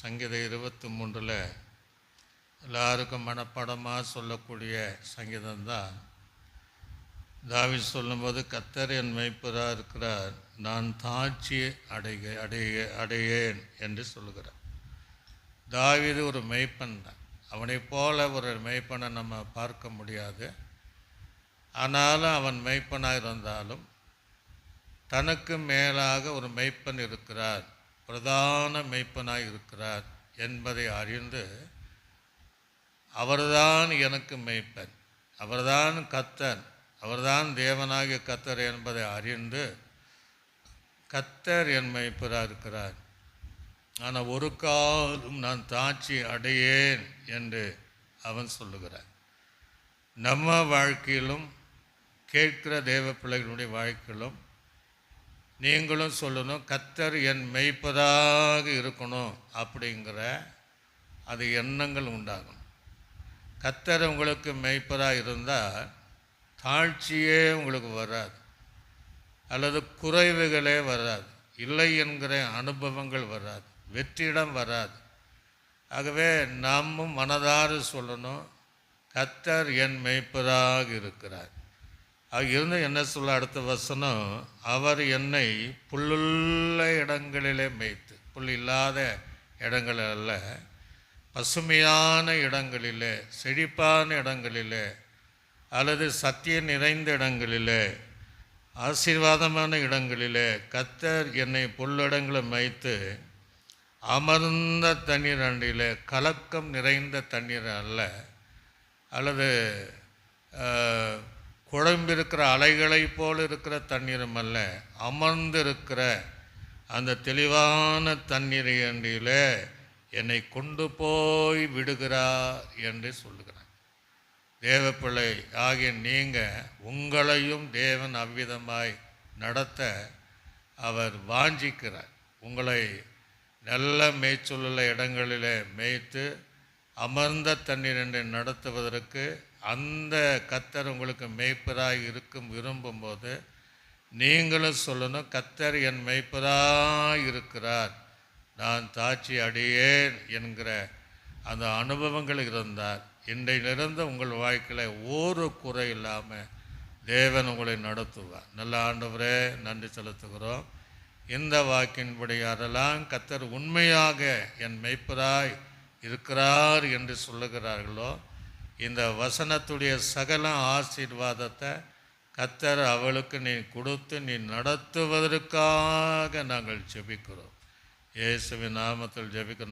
சங்கீதம் 23 எல்லாருக்கும் மனப்படமாக சொல்லக்கூடிய சங்கீதம்தான். தாவீது சொல்லும்போது, கர்த்தர் என் மேய்ப்பராக இருக்கிறார், நான் தாழ்ச்சி அடையேன் என்று சொல்லுகிறார். தாவீது ஒரு மேய்ப்பன் தான். அவனை போல ஒரு மேய்ப்பனை நம்ம பார்க்க முடியாது. ஆனாலும் அவன் மேய்ப்பனாக இருந்தாலும் தனக்கு மேலாக ஒரு மேய்ப்பன் இருக்கிறார், பிரதான மேய்ப்பனாக இருக்கிறார் என்பதை அறிந்து, அவர்தான் எனக்கு மேய்ப்பன், அவர்தான் கர்த்தர், அவர்தான் தேவனாகிய கர்த்தர் என்பதை அறிந்து, கர்த்தர் என் மேய்ப்பராக இருக்கிறார், ஆனால் ஒரு காலம் நான் தாழ்ச்சி அடையேன் என்று அவன் சொல்லுகிறார். நம்ம வாழ்க்கையிலும் கேட்கிற தேவ பிள்ளைகளுடைய வாழ்க்கையிலும் நீங்களும் சொல்லணும், கர்த்தர் என் மேய்ப்பராக இருக்கணும் அப்படிங்கிற அது எண்ணங்கள் உண்டாகும். கர்த்தர் உங்களுக்கு மேய்ப்பராக இருந்தால் தாழ்ச்சியே உங்களுக்கு வராது, அல்லது குறைவுகளே வராது, இல்லை என்கிற அனுபவங்கள் வராது, வெற்றிடம் வராது. ஆகவே நாமும் மனதார சொல்லணும், கர்த்தர் என் மேய்ப்பராக இருக்கிறார். அது இருந்து என்ன சொல்ல அடுத்த வசனம், அவர் என்னை புல்லுள்ள இடங்களிலே மேய்த்து, புல் இல்லாத இடங்கள் அல்ல, பசுமையான இடங்களிலே, செழிப்பான இடங்களிலே, அல்லது சத்தியம் நிறைந்த இடங்களிலே, ஆசீர்வாதமான இடங்களிலே கர்த்தர் என்னை புல்லிடங்களை மேய்த்து அமர்ந்த தண்ணீர் அண்டிலே, கலக்கம் நிறைந்த தண்ணீர் அல்ல, அல்லது குழம்பிருக்கிற அலைகளைப் போல் இருக்கிற தண்ணீரும் அல்ல, அமர்ந்திருக்கிற அந்த தெளிவான தண்ணீர் அண்டிலே என்னை கொண்டு போய் விடுகிறார் என்று சொல்லுகிறார். தேவப்பிள்ளை ஆகிய நீங்கள் உங்களையும் தேவன் அவ்விதமாய் நடத்த அவர் வாஞ்சிக்கிறார். உங்களை நல்ல மேய்ச்சலுள்ள இடங்களிலே மேய்த்து அமர்ந்த தண்ணீர் என்று நடத்துவதற்கு அந்த கர்த்தர் உங்களுக்கு மேய்ப்பராய் இருக்கும் விரும்பும்போது நீங்களும் சொல்லணும், கர்த்தர் என் மேய்ப்பராய் இருக்கிறார், நான் தாழ்ச்சி அடையேன் என்கிற அந்த அனுபவங்கள் இருந்தால் இன்றையிலிருந்து உங்கள் வாழ்க்கையில் ஒரு குறை இல்லாமல் தேவன் உங்களை நடத்துவார். நல்ல ஆண்டவரே, நன்றி செலுத்துகிறோம். இந்த வாக்கின்படி யாரெல்லாம் கர்த்தர் உண்மையாக என் மேய்ப்பராய் இருக்கிறார் என்று சொல்லுகிறார்களோ, இந்த வசனத்துடைய சகல ஆசீர்வாதத்தை கர்த்தர் அவளுக்கு நீ கொடுத்து நீ நடத்துவதற்காக நாங்கள் ஜெபிக்கிறோம். இயேசுவின் நாமத்தில் ஜெபிக்கிறோம்.